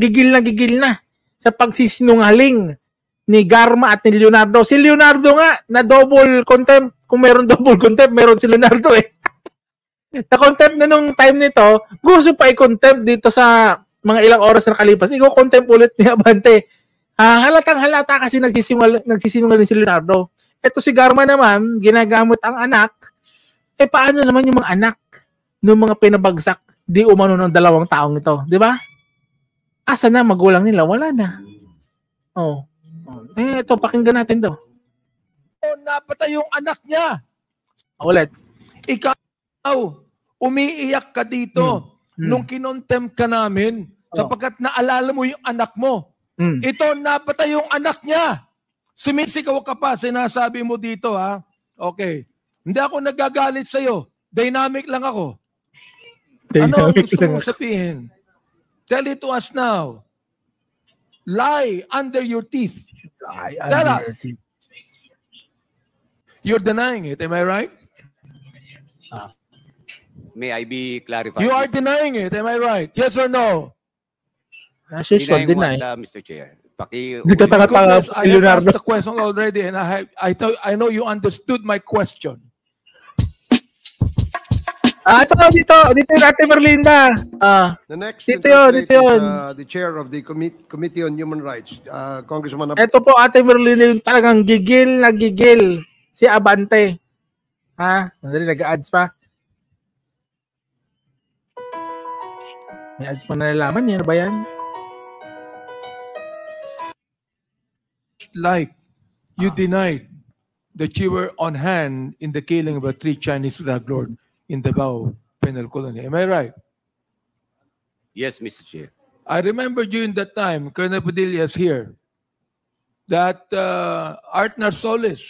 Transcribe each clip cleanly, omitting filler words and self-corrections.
gigil na sa pagsisinungaling ni Garma at ni Leonardo. Si Leonardo nga, na double contempt. Kung meron double contempt, meron si Leonardo eh. Na-contempt na nung time nito, gusto pa i-contempt dito sa mga ilang oras na nakalipas. Iko-contempt ulit ni Abante. Halatang halata kasi nagsisinungaling si Leonardo. Ito si Garma naman, ginagamit ang anak. Paano naman yung mga anak ng mga pinabagsak di umano ng 2 taong ito? Di ba? Asa na magulang nila? Wala na. Ito, pakinggan natin to. Napatay yung anak niya. Ulit. Ikaw, umiiyak ka dito nung kinontempt ka namin sapagkat naalala mo yung anak mo. Ito, napatay yung anak niya. Sumisigaw ka pa, sinasabi mo dito ha. Okay. Hindi ako nagagalit sa'yo. Dynamic lang ako. Ano ang gusto mong sabihin? Tell it to us now. Lie under your teeth. Tell us. You're denying it, am I right? May I be clarified? You are denying it, am I right? Yes or no? As usual, deny. Mr. Chair. I have asked the question already and I know you understood my question. Ito, dito yung Ate Merlinda. The next dito yun. The chair of the Committee on Human Rights, Congressman. Ito po, Ate Merlinda, yung talagang gigil na gigil si Abante. Nandali, nag-ads pa. May ads pa nalalaman niya. Ano ba yan? Like, you denied that you were on hand in the killing of a 3 Chinese drug lord in the Davao Penal Colony. Am I right? Yes, Mr. Chair. I remember during that time, Colonel Padilla is here, that Artner Solis,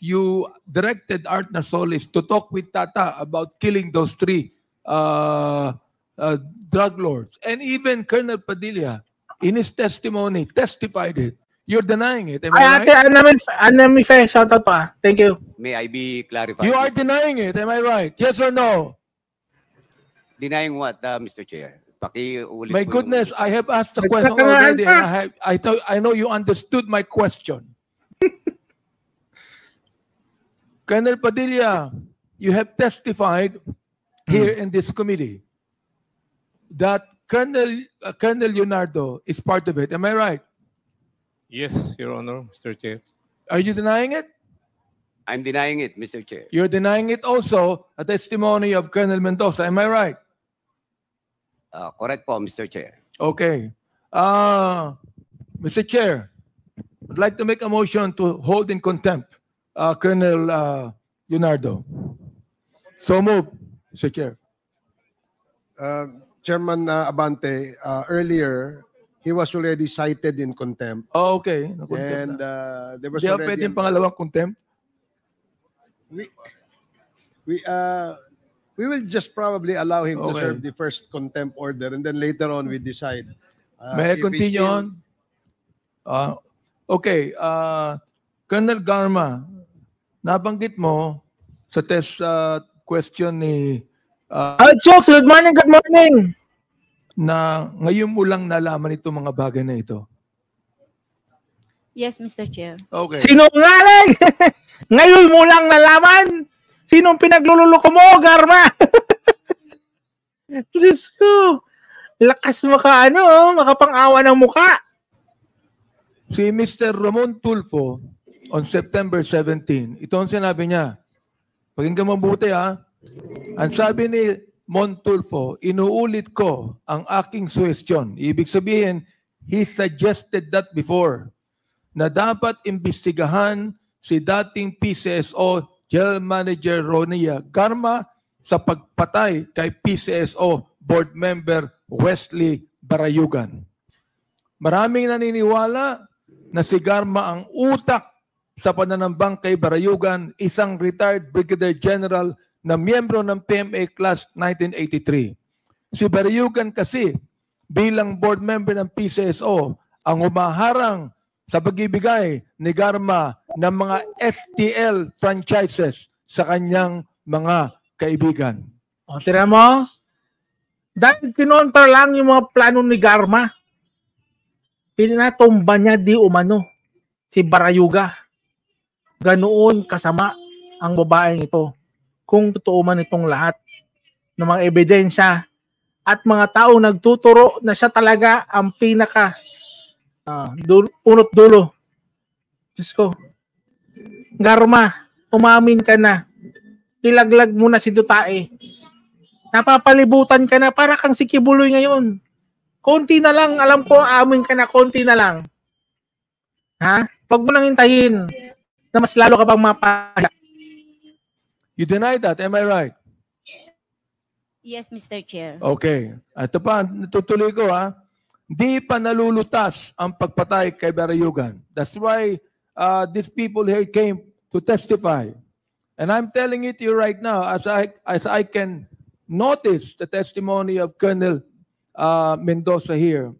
you directed Artner Solis to talk with Tata about killing those 3 drug lords. And even Colonel Padilla, in his testimony, testified it. You're denying it. Am I right? Anami Fe, shout out pa. Thank you. May I be clarified? You are denying it. Am I right? Yes or no? Denying what, Mr. Chair? My goodness, I have asked the question already, and I know you understood my question. Colonel Padilla, you have testified here in this committee that Colonel Leonardo is part of it. Am I right? Yes, Your Honor, Mr. Chair. Are you denying it? I'm denying it, Mr. Chair. You're denying it also, a testimony of Colonel Mendoza. Am I right? Correct po, Mr. Chair. Okay. Mr. Chair, I'd like to make a motion to hold in contempt Colonel Leonardo. So move, Mr. Chair. Chairman Abante, earlier, he was already cited in contempt. Oh, okay. And there was Di ba already... pwedeng pangalawang contempt? We will just probably allow him to Okay. serve the first contempt order and then later on we decide. May I if he continue still- on? Okay. Colonel Garma, nabanggit mo sa test question ni Chokes, good morning. na ngayon mo lang nalaman itong mga bagay na ito. Yes, Mr. Chair. Okay. Sinungaling! Ngayon mo lang nalaman? Sinong pinaglululoko mo, Garma? Diyos ko. Lakas makapang-awa ng muka. Si Mr. Ramon Tulfo on September 17, ito ang sinabi niya. Pakinggan mabuti ha. Ang sabi ni Montulfo, inuulit ko ang aking suwestyon. Ibig sabihin, he suggested that before, na dapat imbestigahan si dating PCSO General Manager Ronia Garma sa pagpatay kay PCSO Board Member Wesley Barayugan. Maraming naniniwala na si Garma ang utak sa pananambang kay Barayugan, isang retired Brigadier General na miyembro ng PMA Class 1983. Si Barayugan kasi bilang board member ng PCSO ang humaharang sa pagbibigay ni Garma ng mga STL franchises sa kanyang mga kaibigan. O, tira mo? Dahil kinontra lang yung mga plano ni Garma. Pinatumba niya di umano si Barayuga. Ganoon kasama ang babaeng ito. Kung totoo man itong lahat ng mga ebidensya at mga taong nagtuturo na siya talaga ang pinaka punot dulo. Diyos ko. Garma, umamin ka na. Ilaglag mo na si Dutae. Napapalibutan ka na para kang si Kibuloy ngayon. Konti na lang, alam ko, amin ka na, konti na lang. Ha? Huwag mo nang hintayin na mas lalo ka pang mapahaya. You deny that, am I right? Yes, Mr. Chair. Okay. Ito pa, natutuloy ko ha. Di pa nalulutas ang pagpatay kay Barayugan. That's why these people here came to testify. And I'm telling it to you right now, as I can notice the testimony of Colonel Mendoza here.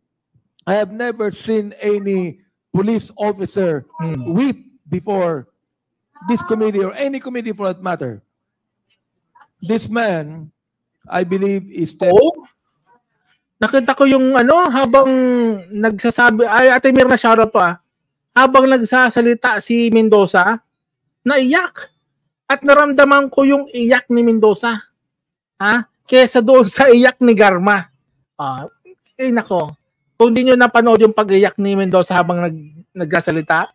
I have never seen any police officer weep before this committee or any committee for that matter. This man, I believe, is Nakita ko yung habang nagsasabi, ay Ate Mirna, shoutout po habang nagsasalita si Mendoza, naiyak. At naramdaman ko yung iyak ni Mendoza. Kesa doon sa iyak ni Garma. Nako. Kung di nyo napanood yung pag-iyak ni Mendoza habang nagsasalita,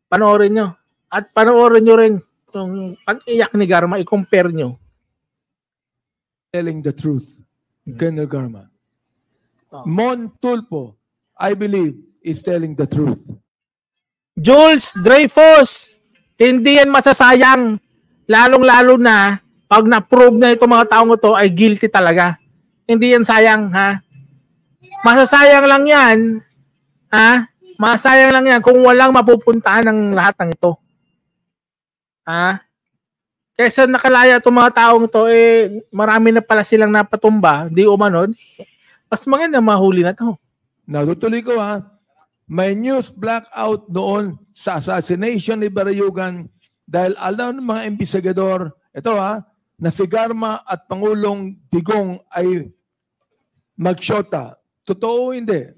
panoorin nyo. At panoorin nyo rin yung pag-iyak ni Garma, i-compare nyo. telling the truth, Colonel Garma. Mon Tulfo, I believe, is telling the truth. Jules Dreyfus, hindi yan masasayang. Lalong-lalo na pag na-prove na itong mga taong ito ay guilty talaga. Hindi yan sayang, ha? Masasayang lang yan, ha? Masasayang lang yan kung walang mapupuntahan ng lahat ng ito. Ha? Kesa nakalaya itong mga taong ito, marami na pala silang napatumba, di umano, mas maganda mahuli na ito. Natutuloy ko ha, may news blackout noon sa assassination ni Barayugan dahil alam ng mga investigador, ito ha, na si Garma at Pangulong Digong ay magsyota. Totoo o hindi?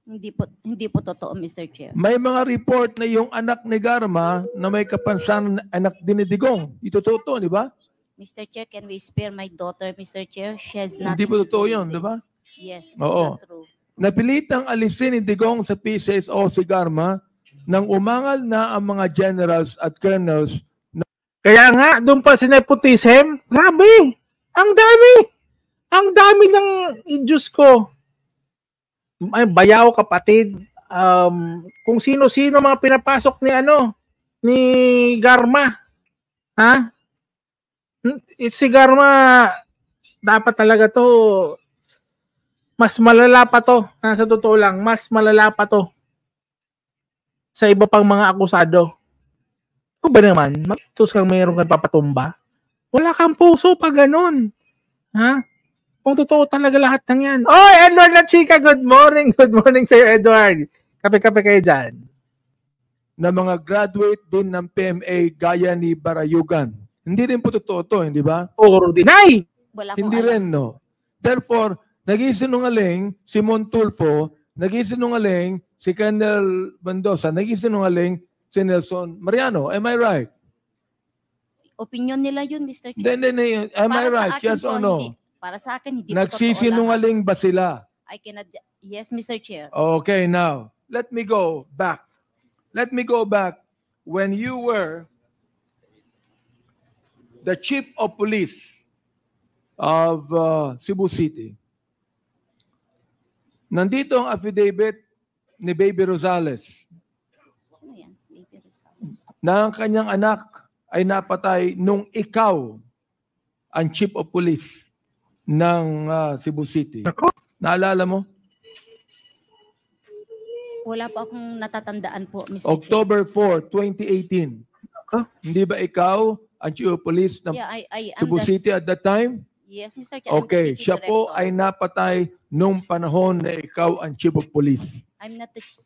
Hindi po totoo, Mr. Chair. May mga report na yung anak ni Garma na may kapansanan anak din ni Digong. Ito totoo, di ba? Mr. Chair, can we spare my daughter, Mr. Chair? She has nothing Hindi po to totoo do yun, with di ba? this. Yes, it's Oo. not true. Napilitang alisin ni Digong sa PCSO si Garma nang umangal na ang mga generals at colonels. Kaya nga, doon pa si nepotism, grabe, ang dami. Ang dami ng Diyos ko. Ay, bayaw kapatid. Kung sino-sino mga pinapasok ni Garma. Ha? Si Garma, dapat talaga to, mas malala pa to. Sa totoo lang, mas malala pa to sa iba pang mga akusado. O ba naman? Magtos kang mayroon kang papatumba? Wala kang puso pag ganun. Ha? Kung totoo talaga lahat ng yan. Oh, Edward La Chica, good morning. Good morning sa'yo, Edward. Kape-kape kayo dyan. Na mga graduate din ng PMA gaya ni Barayugan. Hindi rin po totoo to, hindi ba? Or deny. Wala akong Hindi alam. rin, no? Therefore, nag-isinungaling si Montulfo, nag-isinungaling si Colonel Mendoza, nag-isinungaling si Nelson Mariano. Am I right? Opinion nila yun, Mr. Chair. Hindi. Am I Para sa right? akin Yes po, or no? hindi. Para sa akin, hindi po totoo lahat. Nagsisinungaling ba sila? I cannot... Yes, Mr. Chair. Okay, now, let me go back. Let me go back when you were the chief of police of Cebu City. Nandito ang affidavit ni Baby Rosales Sino yan? Baby Rosales. na ang kanyang anak ay napatay nung ikaw ang chief of police ng Cebu City. Ako? Naalala mo? Wala po akong natatandaan po, Mr. Chair. October 4, 2018. Ako? Hindi ba ikaw ang chief of police ng Yeah, I am Cebu the... City at that time? Yes, Mr. Chair. I'm the Okay, city siya po director. ay napatay nung panahon na ikaw ang chief of police.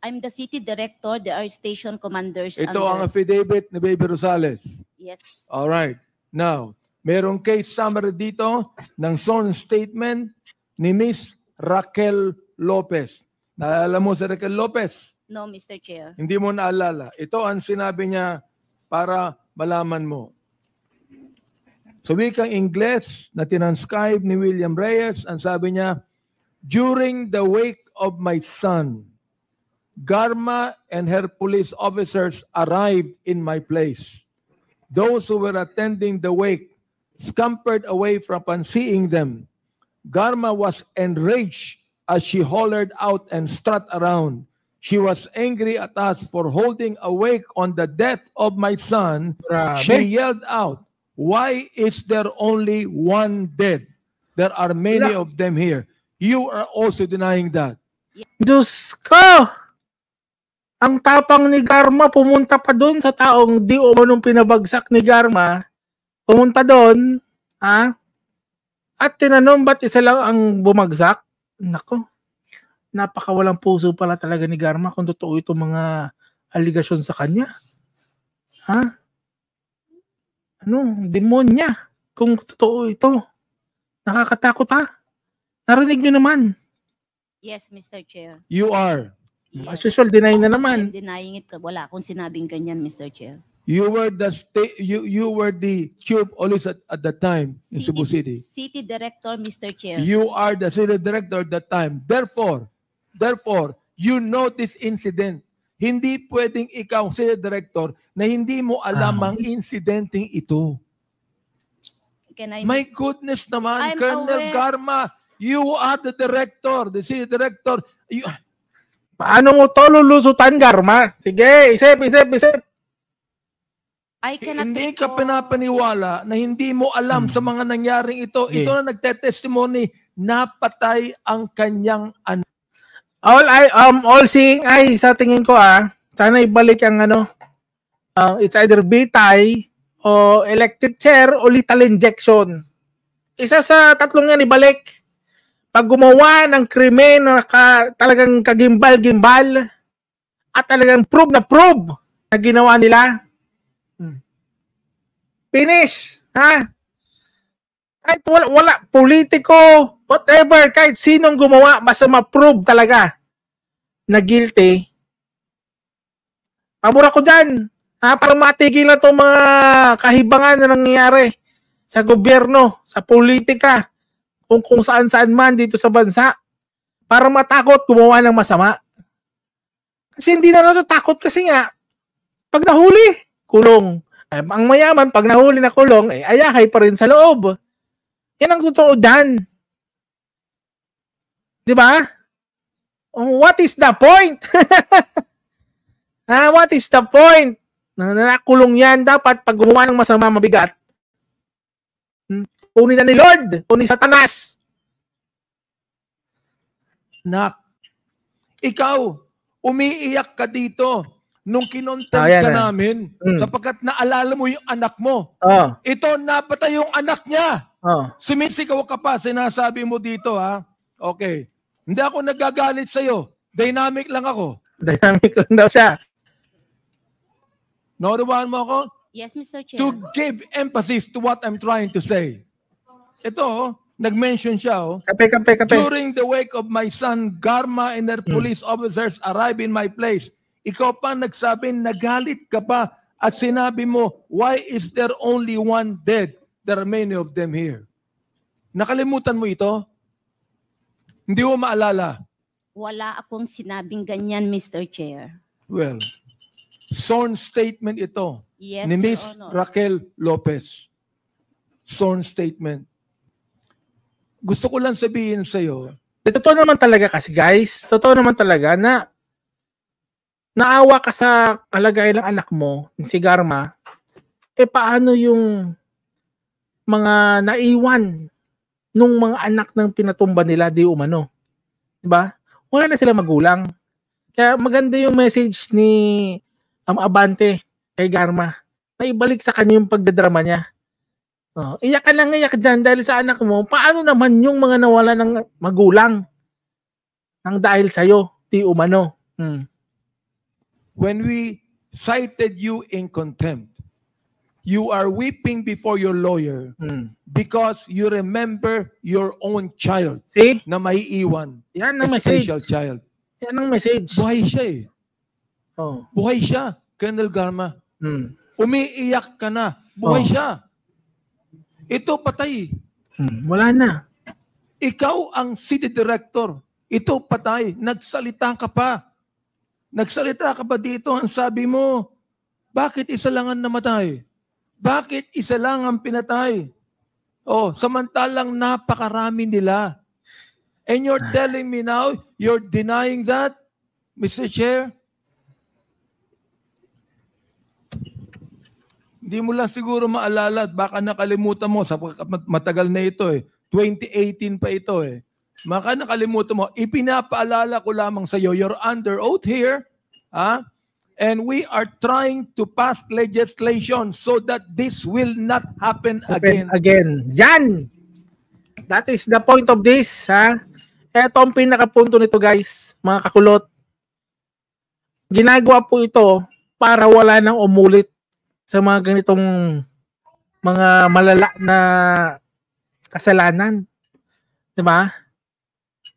I'm the city director. There are station commanders. Ito ang under... affidavit ni Baby Rosales. Yes. All right. Now, merong case summary dito ng sworn statement ni Miss Raquel Lopez. Naalala mo si Raquel Lopez? No, Mr. Chair. Hindi mo naalala. Ito ang sinabi niya para malaman mo. Sa wikang Ingles na tinanscribe ni William Reyes, ang sabi niya, during the wake of my son, Garma and her police officers arrived in my place. Those who were attending the wake scampered away from seeing them. Garma was enraged as she hollered out and strut around. She was angry at us for holding awake on the death of my son. Grabe. She yelled out, "Why is there only one dead? There are many of them here." You are also denying that. Diyos ko! Ang tapang ni Garma, pumunta pa doon sa taong di umanong pinabagsak ni Garma. Pumunta doon, ha? At tinanong, ba't isa lang ang bumagsak? Nako, napakawalang puso pala talaga ni Garma kung totoo itong mga aligasyon sa kanya. Ha? Ano? Demonya. Kung totoo ito. Nakakatakot ha? Narinig nyo naman. Yes, Mr. Chair. You are. As usual, deny na I'm naman. denying it. Wala akong sinabing ganyan, Mr. Chair. You were the you were the chief police at the time in Cebu City. City Director, Mr. Chair. You are the city director at that time. Therefore, you know this incident. Hindi pwedeng ikaw, city director, na hindi mo alam ang insidenteng ito. Can I... My goodness naman, I'm Colonel aware. Garma, you are the director, the city director. Paano mo to lulusutan, Garma? Sige, isip. I cannot Hindi ka recall- pinapaniwala na hindi mo alam sa mga nangyaring ito. Okay. Ito na nagte-testimony, napatay ang kanyang anak. All seeing eye sa tingin ko sana ibalik ang it's either bitay o electric chair o lethal injection. Isa sa tatlong yan ibalik. Pag gumawa ng krimen na talagang kagimbal-gimbal at talagang prove na ginawa nila. Finish. Ha? Kahit wala politiko, whatever, kahit sinong gumawa, basta ma-prove talaga na guilty. Pabor ako dyan. Para matigil na itong mga kahibangan na nangyayari sa gobyerno, sa politika, kung saan-saan man dito sa bansa. Para matakot gumawa ng masama. Kasi hindi na natatakot kasi nga, pag nahuli, kulong. Ang mayaman, pag nahuli na kulong, ayahay pa rin sa loob. Yan ang totoo dyan. Di ba? What is the point? What is the point? Nakulong yan. Dapat pag gumawa ng masama mabigat, kunin na ni Lord, kunin Satanas. Nak, ikaw, umiiyak ka dito nung kinontent ka namin sapagkat naalala mo yung anak mo. Ito, napatay yung anak niya. Sumisigaw ka pa, sinasabi mo dito Okay. Hindi ako nagagalit sa'yo. Dynamic lang ako. Dynamic lang daw siya. Naunawahan mo ako? Yes, Mr. Chair. To give emphasis to what I'm trying to say. Ito, nag-mention siya. Kape. During the wake of my son, Garma and her police officers arrived in my place. Ikaw pa nagsabi, nagalit ka pa at sinabi mo, why is there only one dead? There are many of them here. Nakalimutan mo ito? Hindi mo maalala? Wala akong sinabing ganyan, Mr. Chair. Well, sworn statement ito Yes, ni Your Miss Honor. Raquel Lopez. Sworn statement. Gusto ko lang sabihin sa'yo, Totoo naman talaga kasi guys, totoo naman talaga na naawa ka sa kalagayan ng anak mo, si Garma, paano yung mga naiwan nung mga anak ng pinatumba nila di umano? Diba? Wala na sila magulang. Kaya maganda yung message ni Abante kay Garma na ibalik sa kanya yung pagdadrama niya. Iyak ka lang iyak dyan dahil sa anak mo. Paano naman yung mga nawala ng magulang nang dahil sa'yo di umano? when we cited you in contempt, you are weeping before your lawyer because you remember your own child See? na may iwan. Yan A ang message. special child. Yan ang message. Buhay siya eh. Oh. Buhay siya, Colonel Garma. Umiiyak ka na. Buhay siya. Ito patay. Wala na. Ikaw ang city director. Ito patay. Nagsalita ka pa. Nagsalita ka pa dito. Ang sabi mo, bakit isa lang ang namatay? Bakit isa lang ang pinatay? Oh, samantalang napakarami nila. And you're telling me now, you're denying that, Mr. Chair? Hindi mo lang siguro maalala at baka nakalimutan mo sa matagal na ito eh. 2018 pa ito eh. Baka nakalimutan mo. Ipinapaalala ko lamang sa iyo, you're under oath here, and we are trying to pass legislation so that this will not happen again. Yan! That is the point of this, Ito ang pinakapunto nito, guys, mga kakulot. Ginagawa po ito para wala nang umulit sa mga ganitong mga malala na kasalanan. Diba?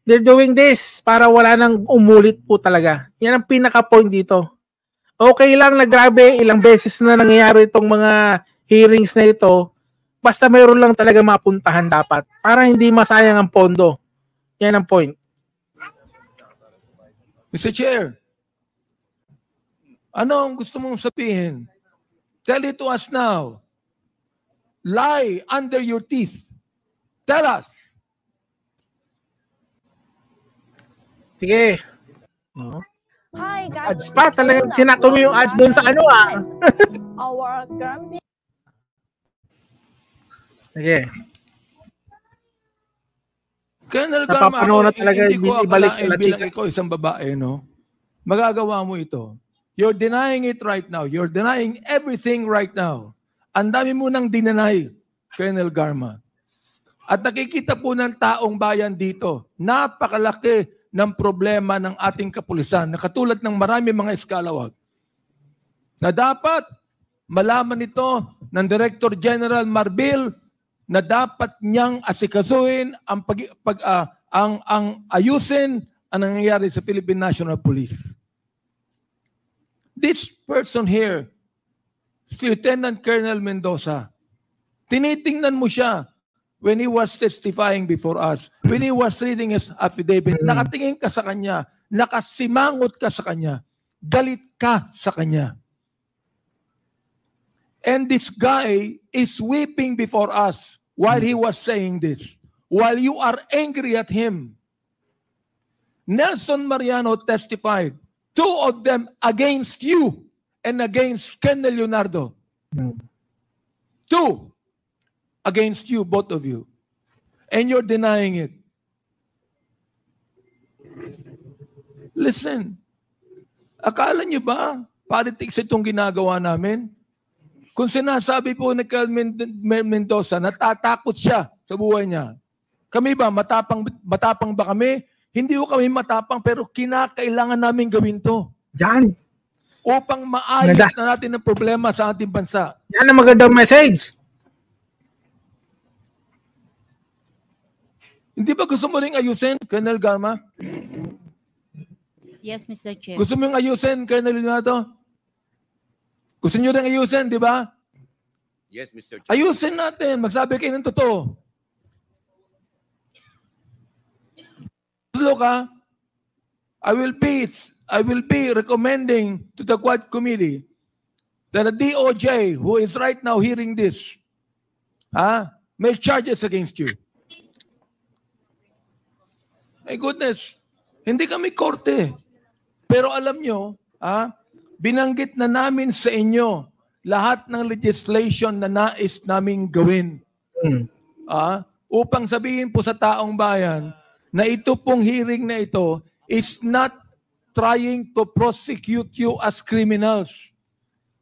They're doing this para wala nang umulit po talaga. Yan ang pinaka-point dito. Okay lang na grabe, ilang beses na nangyayari itong mga hearings na ito. Basta mayroon lang talaga mapuntahan dapat para hindi masayang ang pondo. Yan ang point. Mr. Chair, ano ang gusto mong sabihin? Tell it to us now. Lie under your teeth. Tell us. Sige. No? Hi guys. Ads pa, talagang sinakto mo yung ads doon sa ano Our Grammy. Sige. Colonel Napapanood Garma, na talaga, hindi ko ibalik akalain nila, bilang chika. ikaw isang babae, no? Magagawa mo ito. You're denying it right now. You're denying everything right now. Ang dami mo nang dinanay, Colonel Garma. At nakikita po ng taong bayan dito, napakalaki ng problema ng ating kapulisan na katulad ng marami mga eskalawag na dapat malaman ito ng Director General Marbil na dapat niyang asikasuhin ang ayusin ang nangyayari sa Philippine National Police. This person here, si Lieutenant Colonel Mendoza, tinitingnan mo siya when he was testifying before us, when he was reading his affidavit, nakatingin ka sa kanya, nakasimangot ka sa kanya, galit ka sa kanya. And this guy is weeping before us while he was saying this, while you are angry at him. Nelson Mariano testified, 2 of them against you and against Colonel Leonardo. 2 against you, both of you. And you're denying it. Listen, akala nyo ba politics itong ginagawa namin? Kung sinasabi po ni Colonel Mendoza, natatakot siya sa buhay niya. Kami ba, matapang ba kami? Hindi ko kami matapang, pero kinakailangan namin gawin to. Yan. Upang maayos na natin ang problema sa ating bansa. Yan ang magandang message. Hindi ba gusto mo rin ayusin, Colonel Garma? Yes, Mr. Chair. Gusto mo rin ayusin, Colonel Leonardo? Gusto nyo rin ayusin, di ba? Yes, Mr. Chair. Ayusin natin. Magsabi kayo ng totoo. Look, I will be recommending to the Quad Committee that the DOJ, who is right now hearing this, make charges against you. My goodness, hindi kami korte. Pero alam nyo, binanggit na namin sa inyo lahat ng legislation na nais naming gawin. Upang sabihin po sa taong bayan na ito pong hearing na ito is not trying to prosecute you as criminals.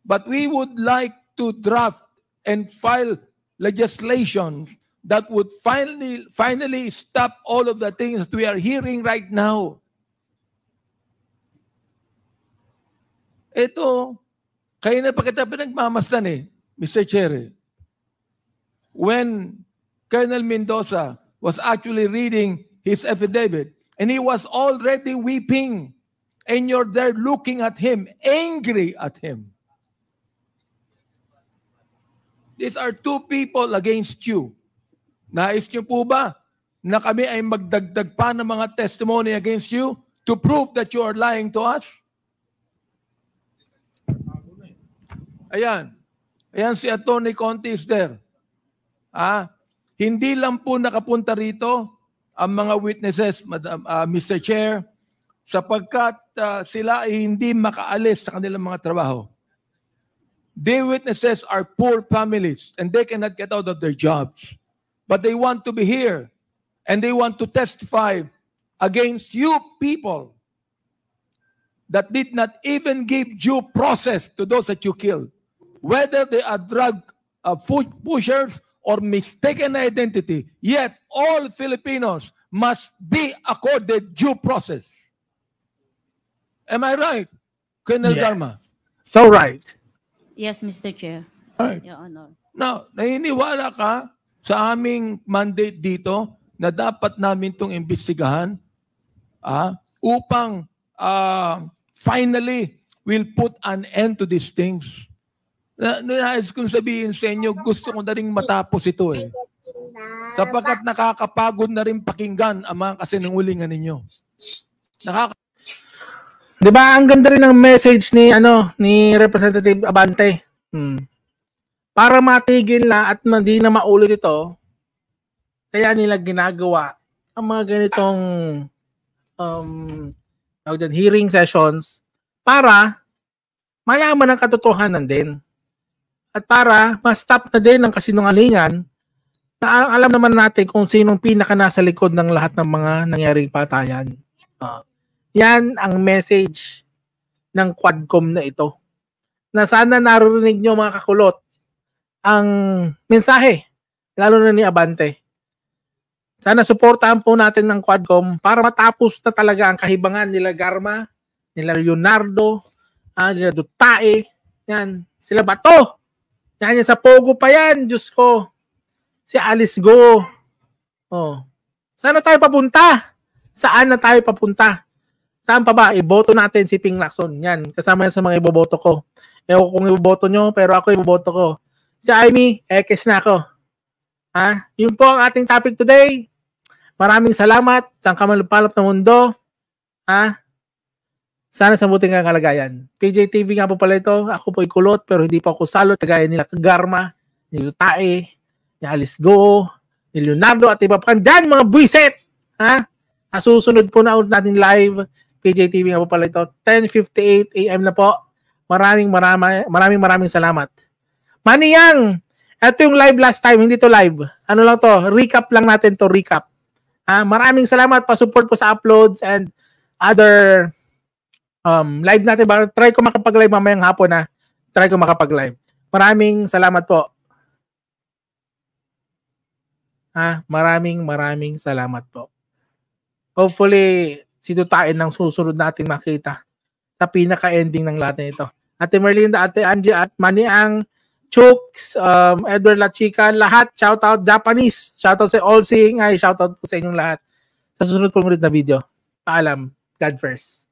But we would like to draft and file legislation that would finally stop all of the things that we are hearing right now. Ito, kayo na pa kita pinagmamasdan Mr. Chair, when Colonel Mendoza was actually reading his affidavit, and he was already weeping, and you're there looking at him, angry at him. These are two people against you. Nais niyo po ba na kami ay magdagdag pa ng mga testimony against you to prove that you are lying to us? Ayan. Ayan si Atty. Conti is there. Hindi lang po nakapunta rito ang mga witnesses, Mr. Chair, sapagkat sila ay hindi makaalis sa kanilang mga trabaho. The witnesses are poor families and they cannot get out of their jobs. But they want to be here and they want to testify against you people that did not even give due process to those that you killed. Whether they are drug pushers or mistaken identity, yet all Filipinos must be accorded due process. Am I right, Colonel Garma? So right. Yes, Mr. Chair. Right. Your Honor. Now, naniniwala ka sa aming mandate dito na dapat namin itong imbestigahan upang finally we'll put an end to these things. Nais kong sabihin sa inyo, gusto ko na rin matapos ito eh. Sapagkat nakakapagod na rin pakinggan ang mga kasinungalingan ninyo. Diba, ang ganda rin ng message ni ni Representative Abante. Para matigil na at hindi na maulit ito, kaya nila ginagawa ang mga ganitong hearing sessions para malaman ang katotohanan din. At para ma-stop na din ang kasinungalingan na alam naman natin kung sinong pinaka nasa likod ng lahat ng mga nangyaring patayan. Yan ang message ng Quadcom na ito. Na sana naririnig nyo mga kakulot ang mensahe, lalo na ni Abante. Sana suportahan po natin ng Quadcom para matapos na talaga ang kahibangan nila Garma, nila Leonardo, nila Dutae, yan, sila Bato. Yan sa Pogo pa yan, Diyos ko. Si Alice Go. Saan na tayo papunta? Saan na tayo papunta? Saan pa ba? Iboto natin si Ping Lacson. Yan, kasama yan sa mga iboboto ko. Ewan kung iboboto nyo, pero ako iboboto ko. Si Amy, ekes na ako. Yun po ang ating topic today. Maraming salamat sa kamalupalop ng mundo. Sana sa buting kalagayan. PJTV nga po pala ito. Ako po kulot, pero hindi po ako salot. Kagaya nila Garma, ni Dutae, ni Alice Go, ni Leonardo, at iba pa dyan, mga buwiset. Susunod po na ulit natin live. PJTV nga po pala ito. 10:58 AM na po. Maraming salamat. Maniyang, ito yung live last time, hindi to live. Ano lang to? Recap lang natin to, recap. Maraming salamat pa support po sa uploads and other live natin. Try ko makapag-live mamayang hapon na. Try ko makapag-live. Maraming salamat po. Maraming salamat po. Hopefully, si Dutae nang susunod natin makita sa pinaka-ending ng lahat nito. Ate Merlinda, Ate Angie, at Maniang, Chooks, Edward La Chica, lahat, shoutout, Japanese, shoutout sa All Seeing Eye, shoutout po sa inyong lahat. Sa susunod po ulit na video. Paalam. God first.